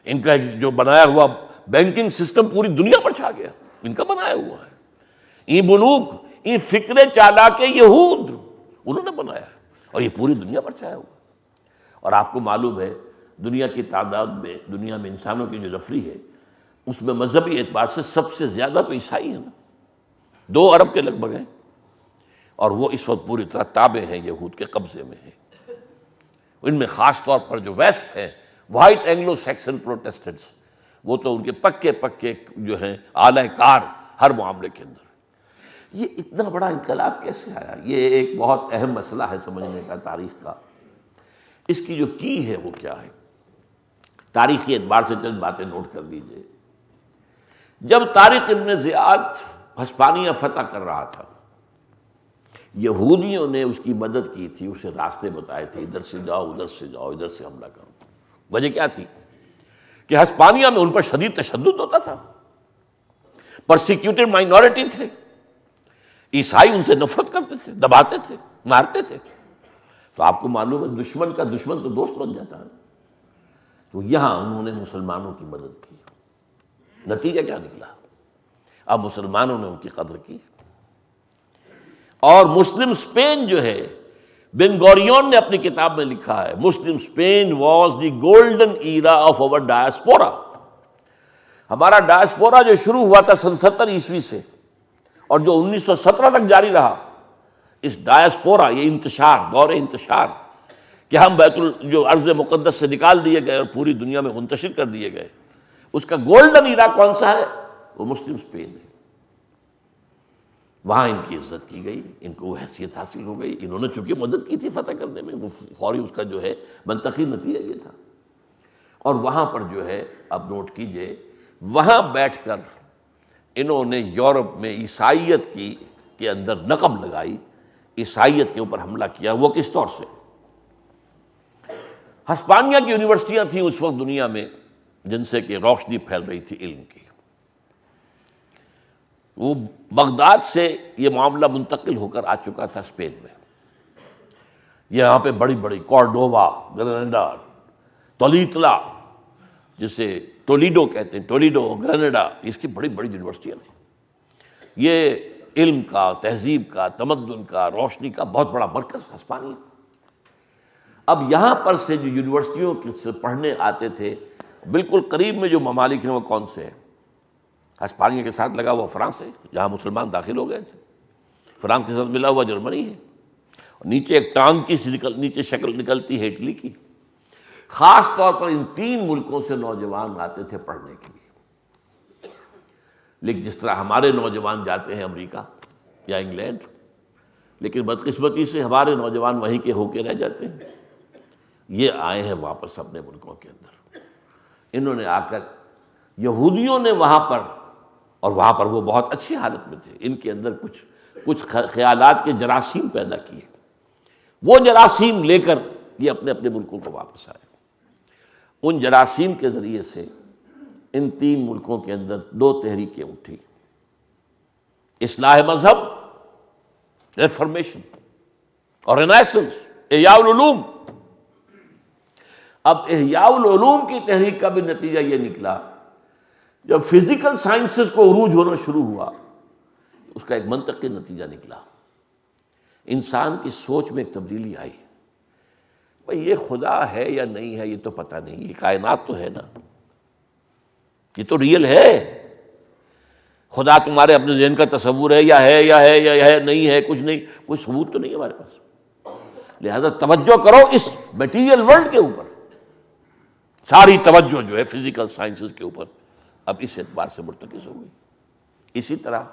ان کا جو بنایا ہوا بینکنگ سسٹم پوری دنیا پر چھا گیا، ان کا بنایا ہوا ہے. یہ بنوک، یہ فکر چالاک یہود انہوں نے بنایا ہے، اور یہ پوری دنیا پر چھایا ہوا. اور آپ کو معلوم ہے دنیا کی تعداد میں، دنیا میں انسانوں کی جو نفری ہے، اس میں مذہبی اعتبار سے سب سے زیادہ تو عیسائی ہیں نا، 2 ارب کے لگ بھگ ہیں، اور وہ اس وقت پوری طرح تابع ہیں، یہود کے قبضے میں ہیں. ان میں خاص طور پر جو ویسٹ ہیں، وائٹ اینگلو سیکسن پروٹیسٹنٹس، وہ تو ان کے پکے پکے جو ہیں اعلی کار ہر معاملے کے اندر. یہ اتنا بڑا انقلاب کیسے آیا؟ یہ ایک بہت اہم مسئلہ ہے سمجھنے کا تاریخ کا. اس کی جو کی ہے وہ کیا ہے؟ تاریخی اعتبار سے چند باتیں نوٹ کر لیجئے. جب طارق ابن زیاد ہسپانیہ فتح کر رہا تھا، یہودیوں نے اس کی مدد کی تھی، اسے راستے بتائے تھے، ادھر سے جاؤ، ادھر سے جاؤ، ادھر سے حملہ کرو. وجہ کیا تھی؟ کہ ہسپانیہ میں ان پر شدید تشدد ہوتا تھا، پرسیکیوٹڈ مائنورٹی تھے، عیسائی ان سے نفرت کرتے تھے، دباتے تھے، مارتے تھے. تو آپ کو معلوم ہے دشمن کا دشمن تو دوست بن جاتا ہے. تو یہاں انہوں نے مسلمانوں کی مدد کی. نتیجہ کیا نکلا؟ اب مسلمانوں نے ان کی قدر کی. اور مسلم اسپین جو ہے، بن گوریون نے اپنی کتاب میں لکھا ہے، Muslim Spain was the golden era of our diaspora. ہمارا ڈائسپورا جو شروع ہوا تھا 70 عیسوی سے، اور جو 1917 تک جاری رہا، اس ڈائسپورا، یہ انتشار، دور انتشار، کہ ہم جو ارض مقدس سے نکال دیے گئے اور پوری دنیا میں منتشر کر دیے گئے، اس کا گولڈن ایرا کون سا ہے؟ وہ مسلم اسپین ہے. وہاں ان کی عزت کی گئی، ان کو وہ حیثیت حاصل ہو گئی. انہوں نے چونکہ مدد کی تھی فتح کرنے میں، وہ فوری اس کا جو ہے منطقی نتیجہ یہ تھا. اور وہاں پر جو ہے اب نوٹ کیجئے، وہاں بیٹھ کر انہوں نے یورپ میں عیسائیت کے اندر نقب لگائی، عیسائیت کے اوپر حملہ کیا. وہ کس طور سے؟ ہسپانیہ کی یونیورسٹیاں تھیں اس وقت دنیا میں جن سے کہ روشنی پھیل رہی تھی علم کی. وہ بغداد سے یہ معاملہ منتقل ہو کر آ چکا تھا اسپین میں. یہاں پہ بڑی بڑی کورڈووا، گریناڈا، تولیتلا، جسے ٹولیڈو کہتے ہیں، ٹولیڈو، گریناڈا، اس کی بڑی بڑی یونیورسٹیاں تھیں. یہ علم کا، تہذیب کا، تمدن کا، روشنی کا بہت بڑا مرکز ہسپانیہ. اب یہاں پر سے جو یونیورسٹیوں سے پڑھنے آتے تھے، بالکل قریب میں جو ممالک ہیں وہ کون سے ہیں؟ ہسپانیہ کے ساتھ لگا ہوا فرانس ہے، جہاں مسلمان داخل ہو گئے تھے. فرانس کے ساتھ ملا ہوا جرمنی ہے. اور نیچے ایک ٹانگ کی نیچے شکل نکلتی ہے اٹلی کی. خاص طور پر ان 3 ملکوں سے نوجوان آتے تھے پڑھنے کے لیے. لیکن جس طرح ہمارے نوجوان جاتے ہیں امریکہ یا انگلینڈ، لیکن بدقسمتی سے ہمارے نوجوان وہیں کے ہو کے رہ جاتے ہیں. یہ آئے ہیں واپس اپنے ملکوں کے اندر. انہوں نے آ کر یہودیوں نے وہاں پر، اور وہاں پر وہ بہت اچھی حالت میں تھے، ان کے اندر کچھ خیالات کے جراثیم پیدا کیے. وہ جراثیم لے کر یہ اپنے اپنے ملکوں کو واپس آئے. ان جراثیم کے ذریعے سے ان 3 ملکوں کے اندر 2 تحریکیں اٹھی: اصلاح مذہب، ریفارمیشن، اور رینیسنس، احیاء العلوم. اب احیاء العلوم کی تحریک کا بھی نتیجہ یہ نکلا، جب فزیکل سائنسز کو عروج ہونا شروع ہوا، اس کا ایک منطقی نتیجہ نکلا. انسان کی سوچ میں ایک تبدیلی آئی. بھئی یہ خدا ہے یا نہیں ہے یہ تو پتہ نہیں، یہ کائنات تو ہے نا، یہ تو ریئل ہے. خدا تمہارے اپنے ذہن کا تصور ہے، یا ہے یا ہے یا ہے نہیں ہے، کچھ نہیں، کوئی ثبوت تو نہیں ہے ہمارے پاس. لہذا توجہ کرو اس میٹیریل ورلڈ کے اوپر. ساری توجہ جو ہے فزیکل سائنسز کے اوپر اب اس اعتبار سے مرتکز ہو گئی. اسی طرح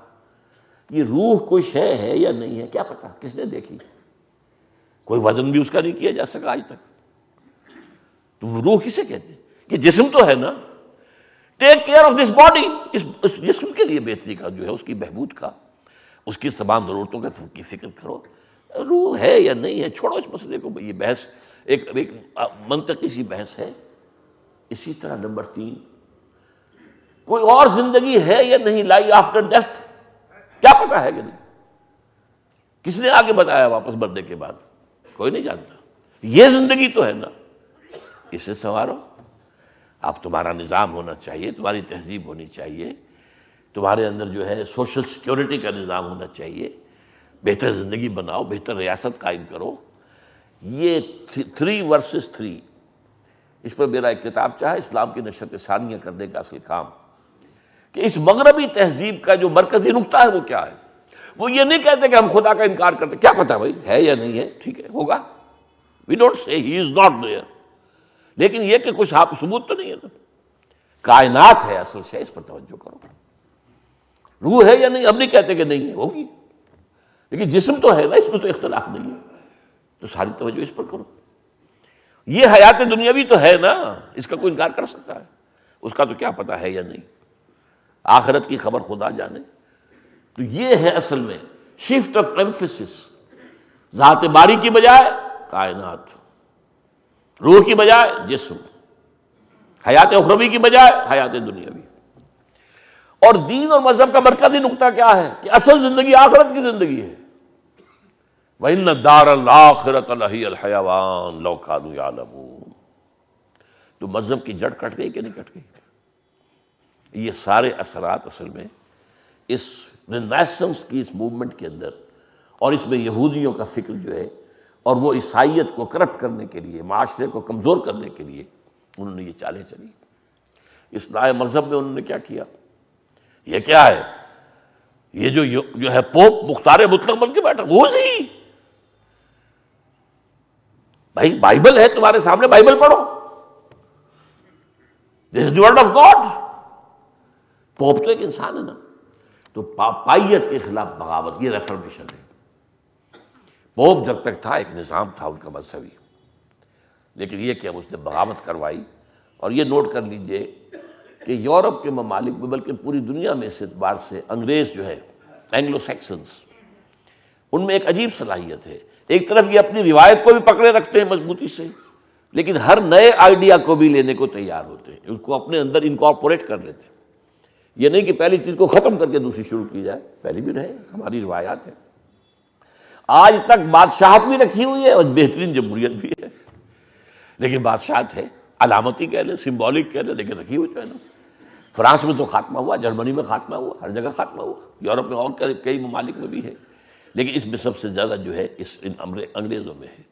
یہ روح کچھ ہے یا نہیں ہے کیا پتہ، کس نے دیکھی؟ کوئی وزن بھی اس کا نہیں کیا جا سکا آج تک. تو وہ روح کسے کہتے ہیں؟ یہ جسم تو ہے نا. Take care of this body, اس جسم کے لیے بہتری کا جو ہے، اس کی بہبود کا، اس کی تمام ضرورتوں کی فکر کرو. روح ہے یا نہیں ہے چھوڑو اس مسئلے کو. یہ بحث ایک منطقی سی بحث ہے. اسی طرح نمبر 3، کوئی اور زندگی ہے یا نہیں، لائی آفٹر ڈیتھ، کیا پتا ہے کہ نہیں؟ کس نے آگے بتایا واپس مرنے کے بعد؟ کوئی نہیں جانتا. یہ زندگی تو ہے نا، اسے سنوارو. اب تمہارا نظام ہونا چاہیے، تمہاری تہذیب ہونی چاہیے، تمہارے اندر جو ہے سوشل سیکیورٹی کا نظام ہونا چاہیے، بہتر زندگی بناؤ، بہتر ریاست قائم کرو۔ یہ 3 ورسز 3، اس پر میرا ایک کتاب چاہے اسلام کی نشرت ثانیہ کرنے کا اصل کام، کہ اس مغربی تہذیب کا جو مرکزی نقطہ ہے وہ کیا ہے۔ وہ یہ نہیں کہتے کہ ہم خدا کا انکار کرتے، کیا پتہ بھائی ہے یا نہیں ہے، ٹھیک ہے ہوگا، we don't say he is not their, لیکن یہ کہ کچھ ثبوت تو نہیں ہے نا۔ کائنات ہے اصل شے، اس پر توجہ کرو۔ روح ہے یا نہیں، ہم نہیں کہتے کہ نہیں ہے، ہوگی، لیکن جسم تو ہے نا، اس میں تو اختلاف نہیں ہے، تو ساری توجہ اس پر کرو۔ یہ حیات دنیاوی تو ہے نا، اس کا کوئی انکار کر سکتا ہے؟ اس کا تو کیا پتہ ہے یا نہیں، آخرت کی خبر خدا جانے۔ تو یہ ہے اصل میں شفٹ آف ایمفیسس، ذات باری کی بجائے کائنات، روح کی بجائے جسم، حیات اخروی کی بجائے حیات دنیاوی۔ اور دین اور مذہب کا مرکزی نقطہ کیا ہے کہ اصل زندگی آخرت کی زندگی ہے۔ وَإِنَّ الدَّارَ الْآخِرَةَ لَهِيَ الْحَيَوَانُ لَوْ كَانُوا يَعْلَمُونَ۔ تو مذہب کی جڑ کٹ گئی کہ نہیں کٹ گئی؟ یہ سارے اثرات اصل میں اس رینیسنس کی اس موومنٹ کے اندر، اور اس میں یہودیوں کا فکر جو ہے، اور وہ عیسائیت کو کرپٹ کرنے کے لیے، معاشرے کو کمزور کرنے کے لیے انہوں نے یہ چالیں چلی۔ اصلاح مذہب میں انہوں نے کیا کیا؟ یہ کیا ہے؟ یہ جو ہے پوپ مختار مطلق بن کے بیٹھا، وہ نہیں بھائی، بائبل ہے تمہارے سامنے، بائبل پڑھو، this is the word of God. Pope تو ایک انسان ہے نا۔ تو پائیت کے خلاف بغاوت، یہ ریفارمیشن ہے۔ پوپ جب تک تھا ایک نظام تھا ان کا مذہبی، لیکن یہ کہ اب اس نے بغاوت کروائی۔ اور یہ نوٹ کر لیجئے کہ یورپ کے ممالک میں، بلکہ پوری دنیا میں اس اعتبار سے انگریز جو ہے، اینگلو سیکسنز، ان میں ایک عجیب صلاحیت ہے۔ ایک طرف یہ اپنی روایت کو بھی پکڑے رکھتے ہیں مضبوطی سے، لیکن ہر نئے آئیڈیا کو بھی لینے کو تیار ہوتے ہیں، اس کو اپنے اندر انکارپوریٹ کر لیتے ہیں۔ یہ نہیں کہ پہلی چیز کو ختم کر کے دوسری شروع کی جائے، پہلی بھی رہے، ہماری روایات ہیں۔ آج تک بادشاہت بھی رکھی ہوئی ہے اور بہترین جمہوریت بھی ہے، لیکن بادشاہت ہے، علامتی کہہ لیں، سمبولک کہہ لیں، لیکن رکھی ہوئی تو ہے نا۔ فرانس میں تو خاتمہ ہوا، جرمنی میں خاتمہ ہوا، ہر جگہ خاتمہ ہوا، یورپ میں اور کئی ممالک میں بھی ہے، لیکن اس میں سب سے زیادہ جو ہے ان انگریزوں میں ہے۔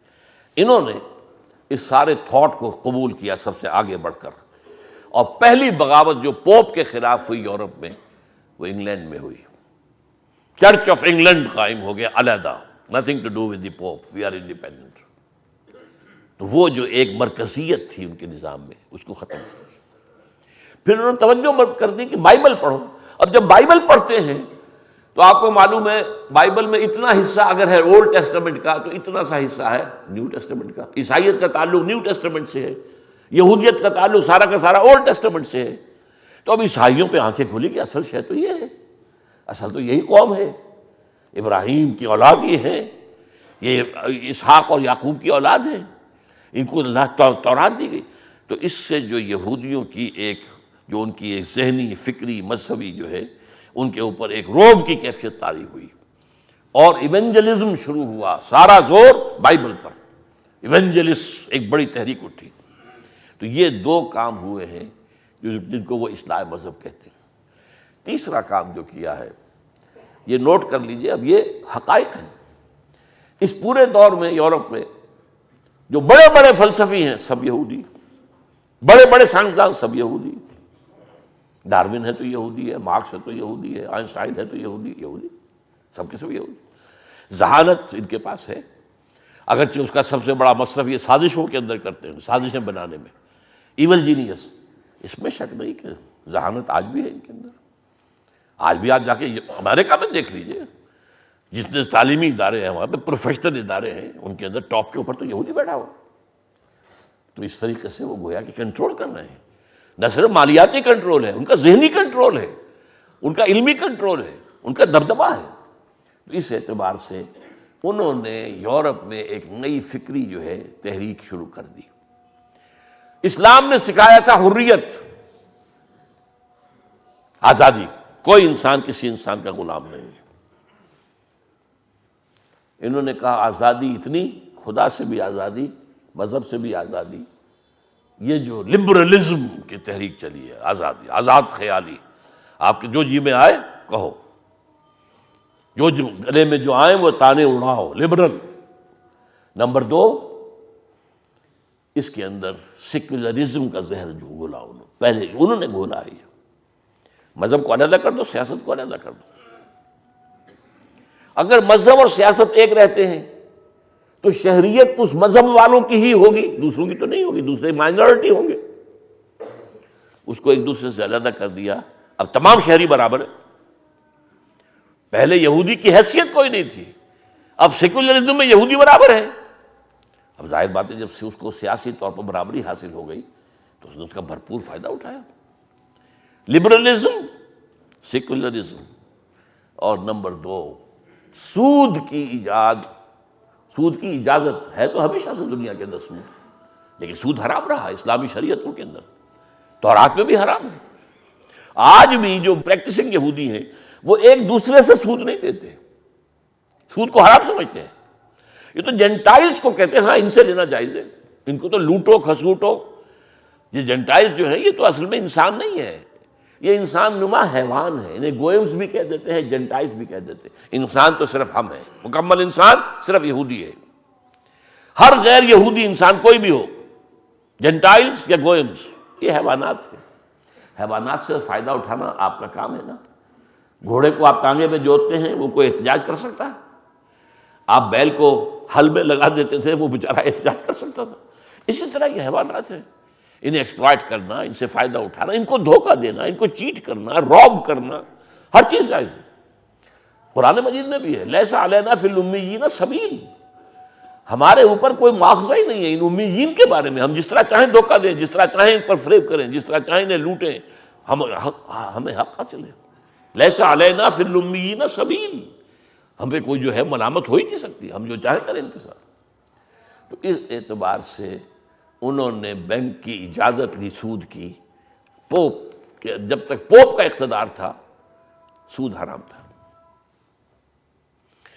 انہوں نے اس سارے تھاٹ کو قبول کیا سب سے آگے بڑھ کر، اور پہلی بغاوت جو پوپ کے خلاف ہوئی یورپ میں، وہ انگلینڈ میں ہوئی۔ چرچ آف انگلینڈ قائم ہو گیا علیحدہ، nothing to do with the Pope, we are independent. تو وہ جو ایک مرکزیت تھی ان کے نظام میں، اس کو ختم کر دیا۔ پھر انہوں نے توجہ کر دی کہ بائبل پڑھو۔ اب جب بائبل پڑھتے ہیں تو آپ کو معلوم ہے بائبل میں اتنا حصہ اگر ہے اولڈ ٹیسٹمنٹ کا، تو اتنا سا حصہ ہے نیو ٹیسٹمنٹ کا۔ عیسائیت کا تعلق نیو ٹیسٹمنٹ سے ہے، یہودیت کا تعلق سارا کا سارا اولڈ ٹیسٹمنٹ سے ہے۔ تو اب عیسائیوں پہ آنکھیں کھلی کہ اصل شے تو یہ ہے، اصل تو یہی قوم ہے، ابراہیم کی اولاد یہ ہے، یہ اسحاق اور یعقوب کی اولاد ہے، ان کو اللہ تورات دی گئی۔ تو اس سے جو یہودیوں کی ایک جو ان کی ایک ذہنی، فکری، مذہبی جو ہے، ان کے اوپر ایک رعب کی کیفیت طاری ہوئی، اور ایونجلزم شروع ہوا، سارا زور بائبل پر، ایونجلسٹ ایک بڑی تحریک اٹھی۔ تو یہ 2 کام ہوئے ہیں جن کو وہ اصلاح مذہب کہتے ہیں۔ تیسرا کام جو کیا ہے، یہ نوٹ کر لیجئے، اب یہ حقائق ہیں۔ اس پورے دور میں یورپ میں جو بڑے بڑے فلسفی ہیں سب یہودی، بڑے بڑے سائنسدان سب یہودی، ڈارون ہے تو یہودی ہے، مارکس ہے تو یہودی ہے، آئنسٹائن ہے تو یہودی، سب کے سب یہودی۔ ذہانت ان کے پاس ہے، اگرچہ اس کا سب سے بڑا مصرف یہ سازشوں کے اندر کرتے ہیں، سازشیں بنانے میں، ایول جینیس، اس میں شک نہیں کہ ذہانت آج بھی ہے ان کے اندر۔ آج بھی آپ جا کے امریکہ میں دیکھ لیجئے، جتنے تعلیمی ادارے ہیں وہاں پہ، پروفیشنل ادارے ہیں، ان کے اندر ٹاپ کے اوپر تو یہودی بیٹھا ہوا۔ تو اس طریقے سے وہ گویا کہ کنٹرول کر رہے ہیں، نہ صرف مالیاتی کنٹرول ہے، ان کا ذہنی کنٹرول ہے، ان کا علمی کنٹرول ہے، ان کا دبدبہ ہے۔ تو اس اعتبار سے انہوں نے یورپ میں ایک نئی فکری جو ہے تحریک شروع کر دی۔ اسلام نے سکھایا تھا حریت، آزادی، کوئی انسان کسی انسان کا غلام نہیں ہے۔ انہوں نے کہا آزادی اتنی، خدا سے بھی آزادی، مذہب سے بھی آزادی، یہ جو لبرلزم کی تحریک چلی ہے، آزادی، آزاد خیالی، آپ کے جو جی میں آئے کہو، جو گلے میں جو آئے وہ تانے اڑاؤ، لبرل۔ نمبر دو، اس کے اندر سیکولرزم کا زہر جو گھولا پہلے انہوں نے گھولا ہے۔ مذہب کو علیحدہ کر دو، سیاست کو علیحدہ کر دو۔ اگر مذہب اور سیاست ایک رہتے ہیں تو شہریت اس مذہب والوں کی ہی ہوگی، دوسروں کی تو نہیں ہوگی، دوسرے مائنورٹی ہوں گے۔ اس کو ایک دوسرے سے علیحدہ کر دیا، اب تمام شہری برابر ہیں۔ پہلے یہودی کی حیثیت کوئی نہیں تھی، اب سیکولرزم میں یہودی برابر ہے۔ اب ظاہر بات ہے جب سے اس کو سیاسی طور پر برابری حاصل ہو گئی تو اس نے اس کا بھرپور فائدہ اٹھایا۔ لبرلزم، سیکولرزم، اور نمبر دو، سود کی ایجاد۔ سود کی اجازت ہے تو ہمیشہ سے دنیا کے اندر سود، لیکن سود حرام رہا اسلامی شریعتوں کے اندر، تورات میں بھی حرام ہے۔ آج بھی جو پریکٹسنگ یہودی ہیں وہ ایک دوسرے سے سود نہیں دیتے، سود کو حرام سمجھتے ہیں۔ یہ تو جینٹائلز کو کہتے ہیں ہاں ان سے لینا جائز ہے، ان کو تو لوٹو کھسوٹو۔ یہ جینٹائلز جو ہیں یہ تو اصل میں انسان نہیں ہے، یہ انسان نما حیوان ہے، انہیں گوئمز بھی کہہ دیتے ہیں، جینٹائلز بھی کہہ دیتے ہیں۔ انسان تو صرف ہم ہیں، مکمل انسان صرف یہودی ہے۔ ہر غیر یہودی انسان کوئی بھی ہو، جینٹائلز یا گوئمز، یہ حیوانات ہیں۔ حیوانات سے فائدہ اٹھانا آپ کا کام ہے نا۔ گھوڑے کو آپ ٹانگے میں جوتتے ہیں، وہ کوئی احتجاج کر سکتا ہے؟ آپ بیل کو ہل میں لگا دیتے تھے، وہ بیچارہ احتجاج کر سکتا تھا؟ اسی طرح یہ حیوانات ہیں، انہیں ایکسپلائٹ کرنا، ان سے فائدہ اٹھانا، ان کو دھوکہ دینا، ان کو چیٹ کرنا، روب کرنا، ہر چیز جائز ہے۔ قرآن مجید میں بھی ہے لیس علینا فی الامیین سبیل، ہمارے اوپر کوئی مواخذہ ہی نہیں ہے ان امیین کے بارے میں۔ ہم جس طرح چاہیں دھوکہ دیں، جس طرح چاہیں ان پر فریب کریں، جس طرح چاہیں انہیں لوٹیں، ہمیں حق حاصل ہے۔ لیس علینا فی الامیین سبیل، ہمیں کوئی جو ہے ملامت ہو ہی نہیں سکتی، ہم جو چاہیں کریں ان کے ساتھ۔ تو اس اعتبار سے انہوں نے بینک کی اجازت لی سود کی۔ پوپ کہ جب تک پوپ کا اقتدار تھا سود حرام تھا۔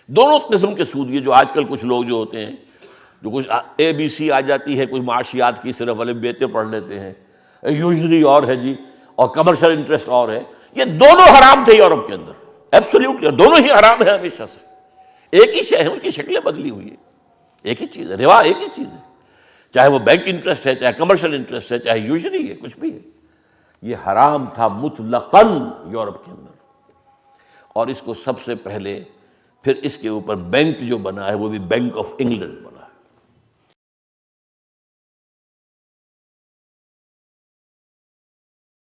دونوں قسم کے سود، یہ جو آج کل کچھ لوگ جو ہوتے ہیں، جو کچھ اے بی سی آ جاتی ہے، کچھ معاشیات کی صرف الف بیتے پڑھ لیتے ہیں، یوزری اور ہے جی، اور کمرشل انٹرسٹ اور ہے، یہ دونوں حرام تھے یورپ کے اندر، ایبسلیوٹلی، دونوں ہی حرام ہیں ہمیشہ سے۔ ایک ہی شے ہے، اس کی شکلیں بدلی ہوئی ہیں، ایک ہی چیز ہے، روا ایک ہی چیز ہے، چاہے وہ بینک انٹرسٹ ہے، چاہے کمرشل انٹرسٹ ہے، چاہے یوزری ہے، کچھ بھی ہے، یہ حرام تھا مطلقاً یورپ کے اندر۔ اور اس کو سب سے پہلے پھر اس کے اوپر بینک جو بنا ہے وہ بھی بینک آف انگلینڈ بنا۔